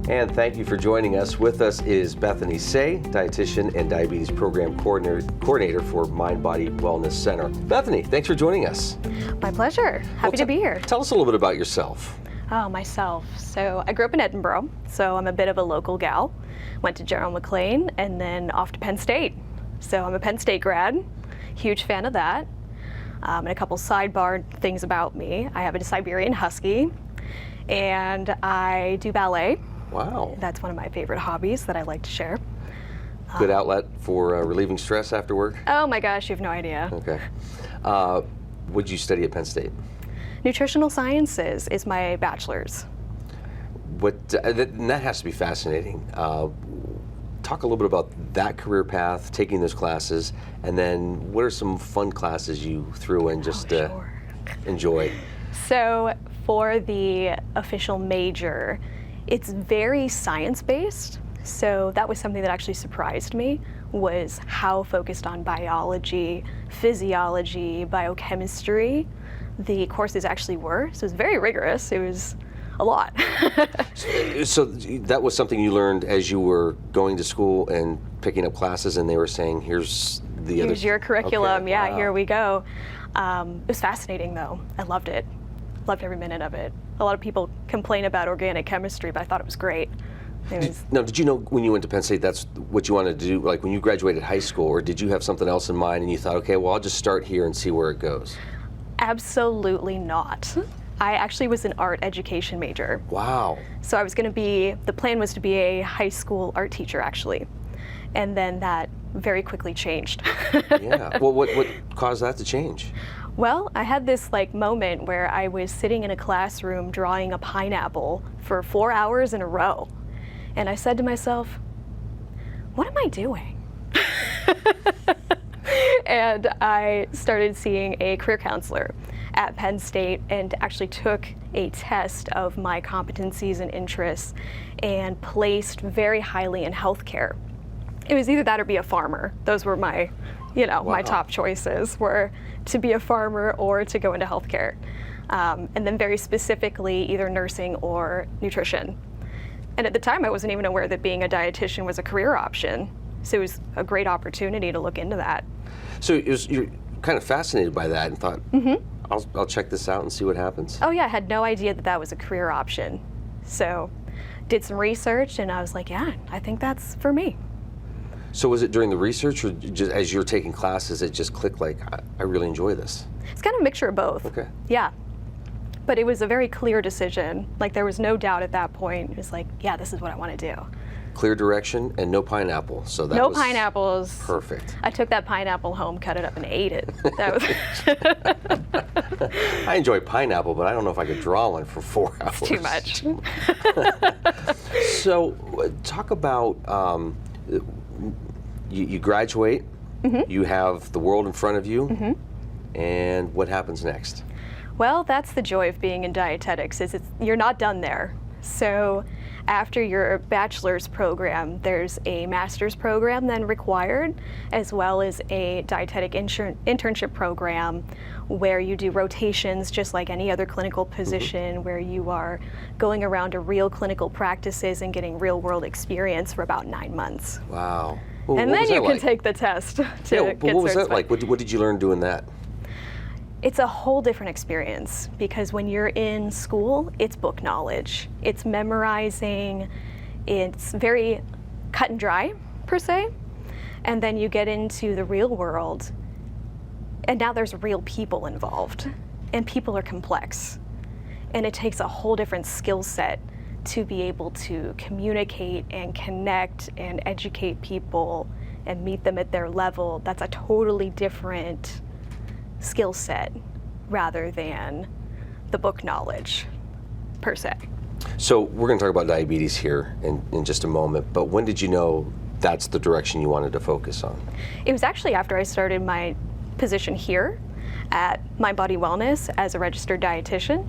And thank you for joining us. With us is Bethany Say, dietitian and diabetes program coordinator for Mind Body Wellness Center. Bethany, thanks for joining us. My pleasure. Happy to be here. Tell us a little bit about yourself. Oh, myself. So I grew up in Edinburgh, so I'm a bit of a local gal. Went to General McLean and then off to Penn State. So I'm a Penn State grad, huge fan of that. And a couple sidebar things about me. I have a Siberian Husky and I do ballet. Wow. That's one of my favorite hobbies that I like to share. Good outlet for relieving stress after work? Oh my gosh, you have no idea. Okay. What did you study at Penn State? Nutritional Sciences is my bachelor's. That has to be fascinating. Talk a little bit about that career path, taking those classes, and then what are some fun classes you threw in just to enjoy? So for the official major, it's very science-based. So that was something that actually surprised me, was how focused on biology, physiology, biochemistry the courses actually were. So it was very rigorous. It was a lot. So that was something you learned as you were going to school and picking up classes, and they were saying, here's your curriculum. Okay. Yeah, wow. Here we go. It was fascinating though. I loved it. Loved every minute of it. A lot of people complain about organic chemistry, but I thought it was great. Did you know when you went to Penn State that's what you wanted to do, like when you graduated high school, or did you have something else in mind and you thought, okay, well, I'll just start here and see where it goes? Absolutely not. I actually was an art education major. Wow. So I was going to be, the plan was to be a high school art teacher actually. And then that very quickly changed. Yeah. Well, what caused that to change? Well, I had this moment where I was sitting in a classroom drawing a pineapple for 4 hours in a row. And I said to myself, what am I doing? And I started seeing a career counselor at Penn State and actually took a test of my competencies and interests and placed very highly in healthcare. It was either that or be a farmer. Those were my, Wow. my top choices were to be a farmer or to go into healthcare. And then very specifically either nursing or nutrition. And at the time I wasn't even aware that being a dietitian was a career option. So it was a great opportunity to look into that. So you're kind of fascinated by that and thought, I'll check this out and see what happens? Oh yeah, I had no idea that that was a career option. So did some research and I was like, yeah, I think that's for me. So was it during the research or just as you're taking classes, it just clicked like, I really enjoy this? It's kind of a mixture of both. Okay. Yeah. But it was a very clear decision. Like there was no doubt at that point. It was like, yeah, this is what I want to do. Clear direction and no pineapple. So that no was pineapples. Perfect. I took that pineapple home, cut it up and ate it. That was I enjoy pineapple, but I don't know if I could draw one for 4 hours. It's too much. So talk about, you graduate, you have the world in front of you, and what happens next? Well, that's the joy of being in dietetics, is you're not done there. So after your bachelor's program, there's a master's program then required, as well as a dietetic internship program where you do rotations just like any other clinical position, where you are going around to real clinical practices and getting real world experience for about 9 months. Wow. Well, and then you can take the test to get what was that certified. like? What did you learn doing that? It's a whole different experience because when you're in school, it's book knowledge. It's memorizing. It's very cut and dry, per se. And then you get into the real world, and now there's real people involved, and people are complex. And it takes a whole different skill set to be able to communicate and connect and educate people and meet them at their level. That's a totally different skill set rather than the book knowledge per se. So we're going to talk about diabetes here in just a moment, but when did you know that's the direction you wanted to focus on? It was actually after I started my position here at Mind Body Wellness as a registered dietitian.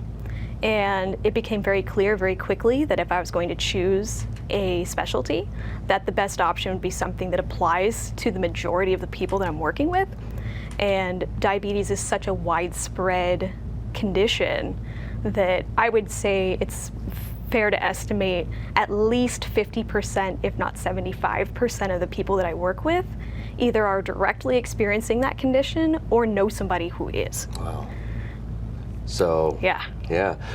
And it became very clear very quickly that if I was going to choose a specialty, that the best option would be something that applies to the majority of the people that I'm working with. And diabetes is such a widespread condition that I would say it's fair to estimate at least 50%, if not 75% of the people that I work with either are directly experiencing that condition or know somebody who is. Wow. So, yeah.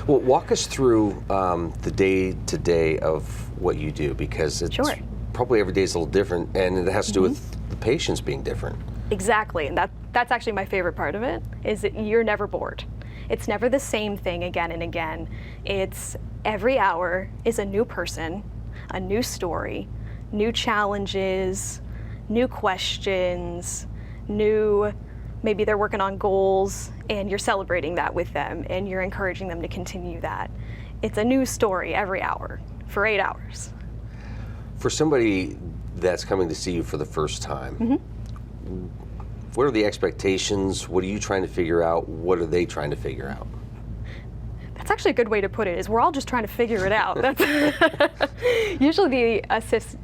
Well, walk us through the day-to-day of what you do, because it's probably every day is a little different, and it has to do with the patients being different. Exactly, and that's actually my favorite part of it, is that you're never bored. It's never the same thing again and again. It's every hour is a new person, a new story, new challenges, new questions, maybe they're working on goals and you're celebrating that with them and you're encouraging them to continue that. It's a new story every hour for 8 hours. For somebody that's coming to see you for the first time, what are the expectations? What are you trying to figure out? What are they trying to figure out? That's actually a good way to put it, is we're all just trying to figure it out. That's usually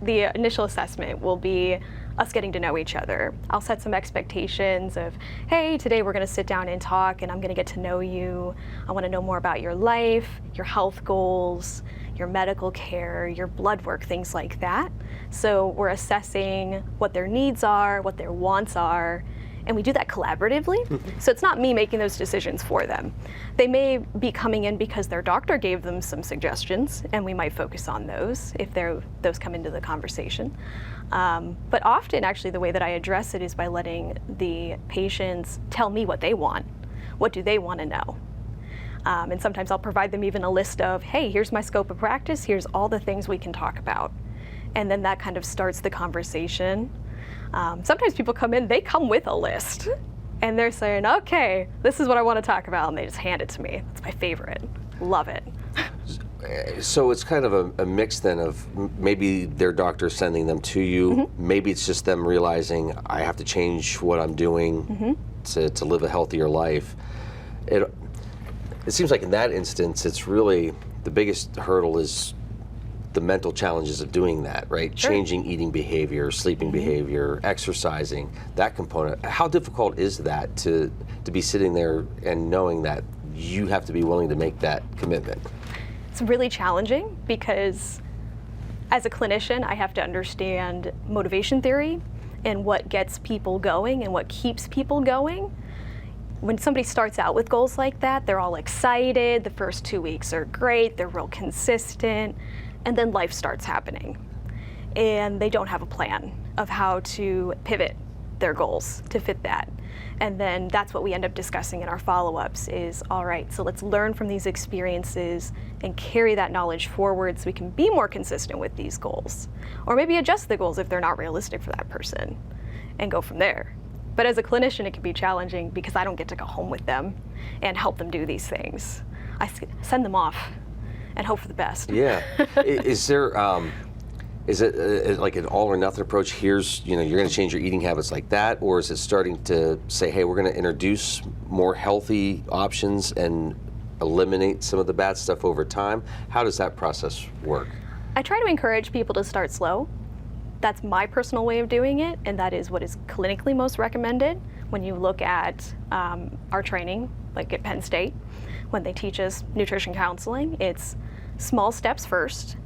the initial assessment will be us getting to know each other. I'll set some expectations of, hey, today we're going to sit down and talk and I'm going to get to know you. I want to know more about your life, your health goals, your medical care, your blood work, things like that. So we're assessing what their needs are, what their wants are, and we do that collaboratively. So it's not me making those decisions for them. They may be coming in because their doctor gave them some suggestions, and we might focus on those if those come into the conversation. But often, actually, the way that I address it is by letting the patients tell me what they want. What do they want to know? And sometimes I'll provide them even a list of, hey, here's my scope of practice, here's all the things we can talk about. And then that kind of starts the conversation. Sometimes people come in, they come with a list, and they're saying, okay, this is what I want to talk about, and they just hand it to me. That's my favorite. Love it. So it's kind of a mix then of maybe their doctor sending them to you, maybe it's just them realizing I have to change what I'm doing to live a healthier life. It seems like in that instance, it's really the biggest hurdle is the mental challenges of doing that, right? Sure. Changing eating behavior, sleeping behavior, exercising, that component. How difficult is that to be sitting there and knowing that you have to be willing to make that commitment? It's really challenging because as a clinician, I have to understand motivation theory and what gets people going and what keeps people going. When somebody starts out with goals like that, they're all excited, the first 2 weeks are great, they're real consistent, and then life starts happening. And they don't have a plan of how to pivot their goals to fit that. And then that's what we end up discussing in our follow-ups is, all right, so let's learn from these experiences and carry that knowledge forward so we can be more consistent with these goals. Or maybe adjust the goals if they're not realistic for that person and go from there. But as a clinician, it can be challenging because I don't get to go home with them and help them do these things. I send them off and hope for the best. Yeah. Is there, is it like an all or nothing approach? Here's, you're going to change your eating habits like that, or is it starting to say, hey, we're going to introduce more healthy options and eliminate some of the bad stuff over time? How does that process work? I try to encourage people to start slow. That's my personal way of doing it, and that is what is clinically most recommended. When you look at our training, like at Penn State, when they teach us nutrition counseling, it's small steps first,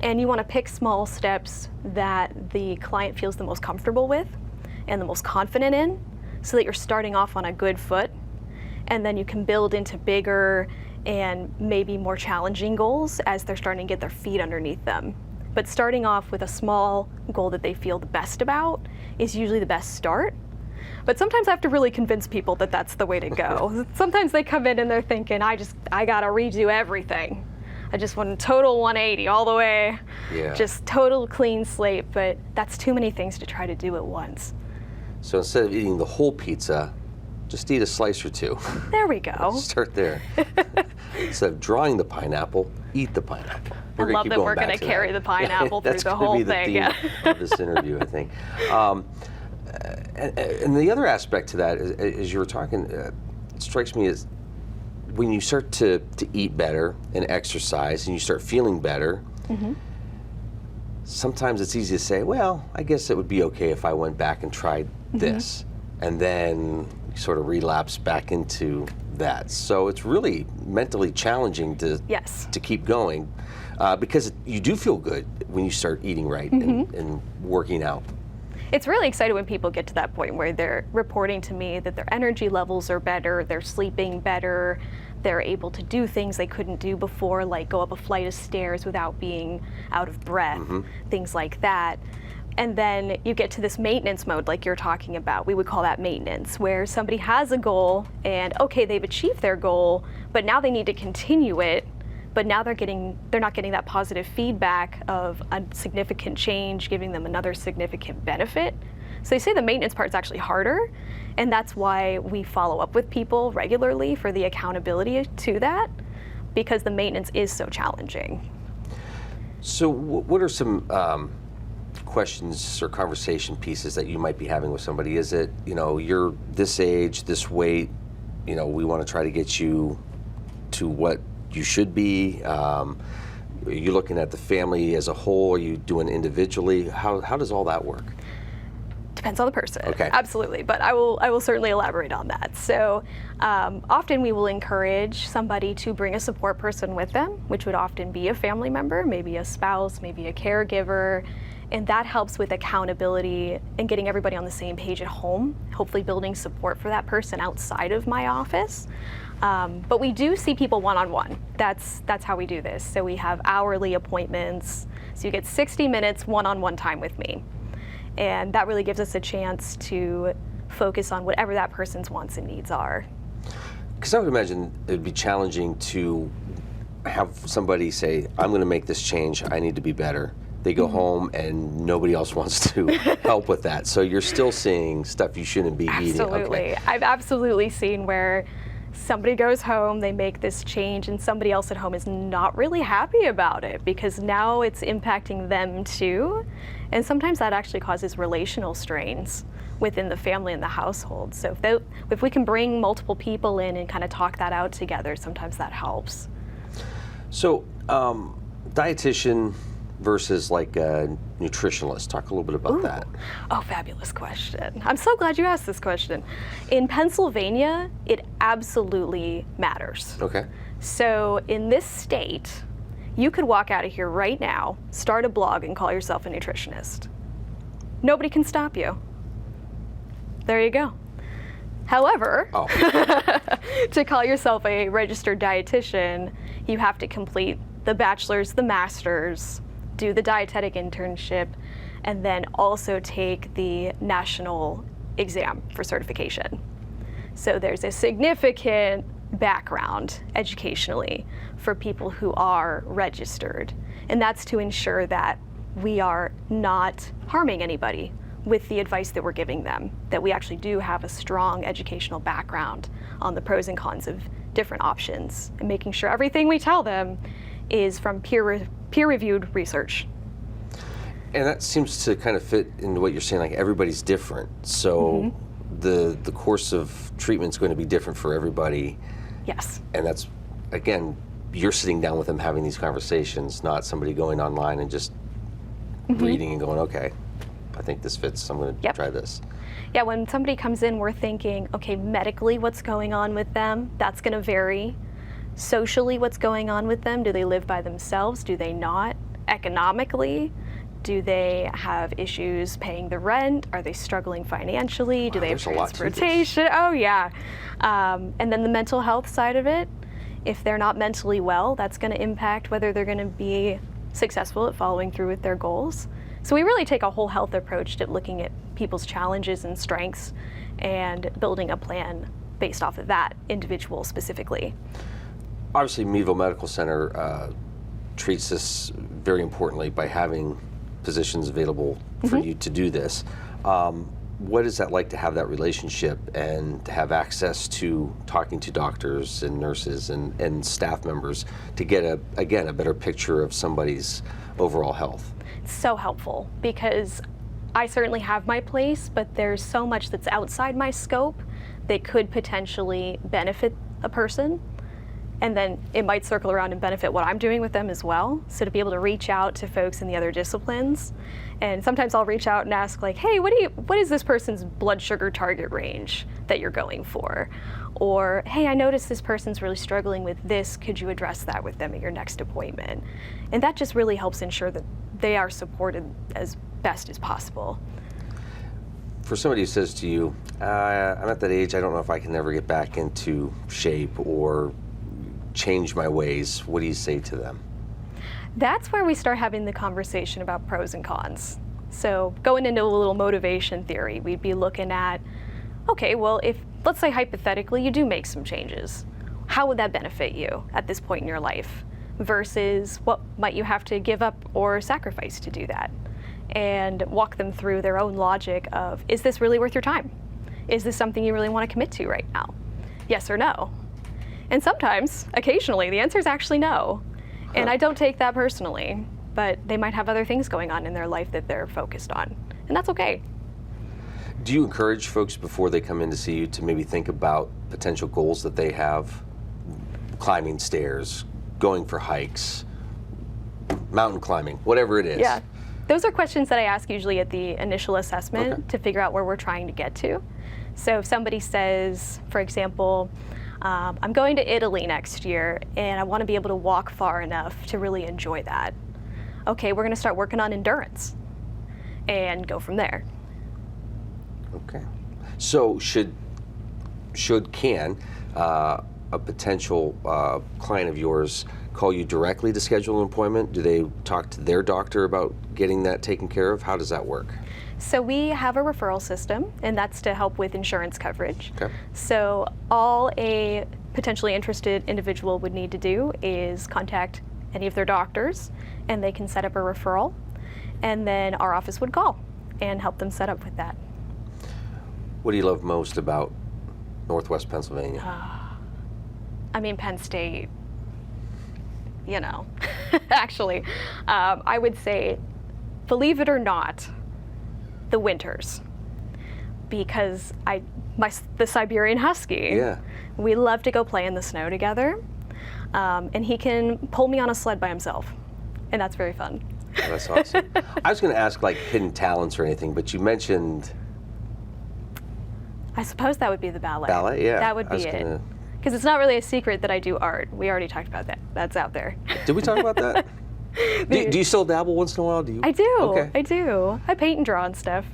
and you want to pick small steps that the client feels the most comfortable with and the most confident in, so that you're starting off on a good foot, and then you can build into bigger and maybe more challenging goals as they're starting to get their feet underneath them. But starting off with a small goal that they feel the best about is usually the best start. But sometimes I have to really convince people that that's the way to go. Sometimes they come in and they're thinking, I gotta redo everything. I just want a total 180 all the way, just total clean slate, but that's too many things to try to do at once. So instead of eating the whole pizza, just eat a slice or two. There we go. Start there. Instead of drawing the pineapple, eat the pineapple. I love that we're going to carry the pineapple through the whole thing. That's going to be the theme of this interview, I think. And the other aspect to that, as you were talking, it strikes me as when you start to eat better and exercise and you start feeling better, sometimes it's easy to say, well, I guess it would be okay if I went back and tried this. And then sort of relapse back into that. So it's really mentally challenging to Yes. to keep going because you do feel good when you start eating right and working out. It's really exciting when people get to that point where they're reporting to me that their energy levels are better, they're sleeping better, they're able to do things they couldn't do before, like go up a flight of stairs without being out of breath, things like that. And then you get to this maintenance mode like you're talking about. We would call that maintenance, where somebody has a goal and okay, they've achieved their goal, but now they need to continue it. But now they're not getting that positive feedback of a significant change, giving them another significant benefit. So they say the maintenance part is actually harder, and that's why we follow up with people regularly for the accountability to that, because the maintenance is so challenging. So what are some questions or conversation pieces that you might be having with somebody? Is it, you're this age, this weight, we want to try to get you to what you should be? Are you looking at the family as a whole? Are you doing individually? How does all that work? Depends on the person. Okay. Absolutely, but I will certainly elaborate on that. So often we will encourage somebody to bring a support person with them, which would often be a family member, maybe a spouse, maybe a caregiver, and that helps with accountability and getting everybody on the same page at home, hopefully building support for that person outside of my office. But we do see people one-on-one. That's how we do this. So we have hourly appointments. So you get 60 minutes one-on-one time with me. And that really gives us a chance to focus on whatever that person's wants and needs are. Because I would imagine it would be challenging to have somebody say, I'm going to make this change, I need to be better. They go home and nobody else wants to help with that. So you're still seeing stuff you shouldn't be eating. Absolutely. Okay. I've absolutely seen where somebody goes home, they make this change, and somebody else at home is not really happy about it because now it's impacting them too. And sometimes that actually causes relational strains within the family and the household. So if we can bring multiple people in and kind of talk that out together, sometimes that helps. So, dietitian versus like a nutritionalist. Talk a little bit about that. Oh, fabulous question. I'm so glad you asked this question. In Pennsylvania, it absolutely matters. Okay. So in this state, you could walk out of here right now, start a blog, and call yourself a nutritionist. Nobody can stop you. There you go. However, to call yourself a registered dietitian, you have to complete the bachelor's, the master's, do the dietetic internship, and then also take the national exam for certification. So there's a significant background educationally for people who are registered, and that's to ensure that we are not harming anybody with the advice that we're giving them, that we actually do have a strong educational background on the pros and cons of different options, and making sure everything we tell them is from peer-reviewed research. And that seems to kind of fit into what you're saying, like everybody's different. So the course of treatment is going to be different for everybody. Yes. And that's, again, you're sitting down with them having these conversations, not somebody going online and just reading and going, okay, I think this fits, I'm going to try this. Yeah, when somebody comes in, we're thinking, okay, medically, what's going on with them? That's going to vary. Socially, what's going on with them? Do they live by themselves? Do they not? Economically, do they have issues paying the rent? Are they struggling financially? Do they have transportation? Oh, yeah. And then the mental health side of it, if they're not mentally well, that's going to impact whether they're going to be successful at following through with their goals. So we really take a whole health approach to looking at people's challenges and strengths and building a plan based off of that individual specifically. Obviously, Meadville Medical Center treats this very importantly by having positions available for you to do this. What is that like to have that relationship and to have access to talking to doctors and nurses and staff members to get, a better picture of somebody's overall health? It's so helpful because I certainly have my place, but there's so much that's outside my scope that could potentially benefit a person. And then it might circle around and benefit what I'm doing with them as well. So to be able to reach out to folks in the other disciplines, and sometimes I'll reach out and ask like, hey, what is this person's blood sugar target range that you're going for? Or, hey, I noticed this person's really struggling with this. Could you address that with them at your next appointment? And that just really helps ensure that they are supported as best as possible. For somebody who says to you, I'm at that age, I don't know if I can ever get back into shape or change my ways, what do you say to them? That's where we start having the conversation about pros and cons. So going into a little motivation theory, we'd be looking at, okay, well, if, let's say hypothetically, you do make some changes, how would that benefit you at this point in your life versus what might you have to give up or sacrifice to do that? And walk them through their own logic of, is this really worth your time? Is this something you really want to commit to right now? Yes or no? And sometimes, occasionally, the answer is actually no. And I don't take that personally, but they might have other things going on in their life that they're focused on, and that's okay. Do you encourage folks before they come in to see you to maybe think about potential goals that they have? Climbing stairs, going for hikes, mountain climbing, whatever it is. Yeah. Those are questions that I ask usually at the initial assessment Okay. to figure out where we're trying to get to. So if somebody says, for example, I'm going to Italy next year and I want to be able to walk far enough to really enjoy that. Okay, we're going to start working on endurance and go from there. Okay. So can a potential client of yours call you directly to schedule an appointment? Do they talk to their doctor about getting that taken care of? How does that work? So we have a referral system, and that's to help with insurance coverage. Okay. So all a potentially interested individual would need to do is contact any of their doctors, and they can set up a referral, and then our office would call and help them set up with that. What do you love most about Northwest Pennsylvania? I mean, Penn State, you know, actually, I would say, believe it or not, the winters, because the Siberian Husky, Yeah. we love to go play in the snow together, and he can pull me on a sled by himself, and that's very fun. Oh, that's awesome. I was going to ask like hidden talents or anything, but you mentioned I suppose that would be the ballet. ballet. Yeah, That would I was be it. gonna- Because it's not really a secret that I do art. We already talked about that. That's out there. Did we talk about that? do you still dabble once in a while? Do you? I do. Okay. I do. I paint and draw and stuff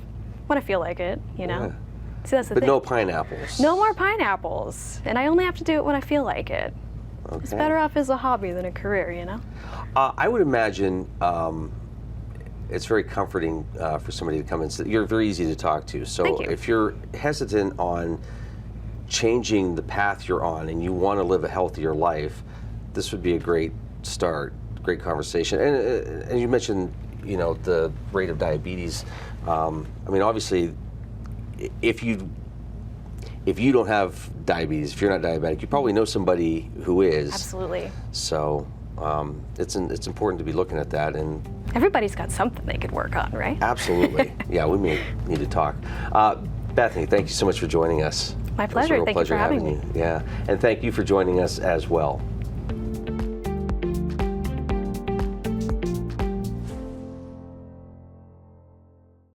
when I feel like it, you know. Yeah. So that's the But thing. no pineapples. No more pineapples. And I only have to do it when I feel like it. It's Okay. better off as a hobby than a career, you know? I would imagine it's very comforting for somebody to come in. You're very easy to talk to. So Thank you. if you're hesitant on changing the path you're on and you want to live a healthier life, this would be a great start, great conversation. And you mentioned, you know, the rate of diabetes. I mean, obviously, if you don't have diabetes, if you're not diabetic, you probably know somebody who is. Absolutely. So it's important to be looking at that. And Everybody's got something they could work on, right? absolutely, yeah, we may need to talk. Bethany, thank you so much for joining us. My It was a pleasure. real Thank you for pleasure having me. you. Yeah, and thank you for joining us as well.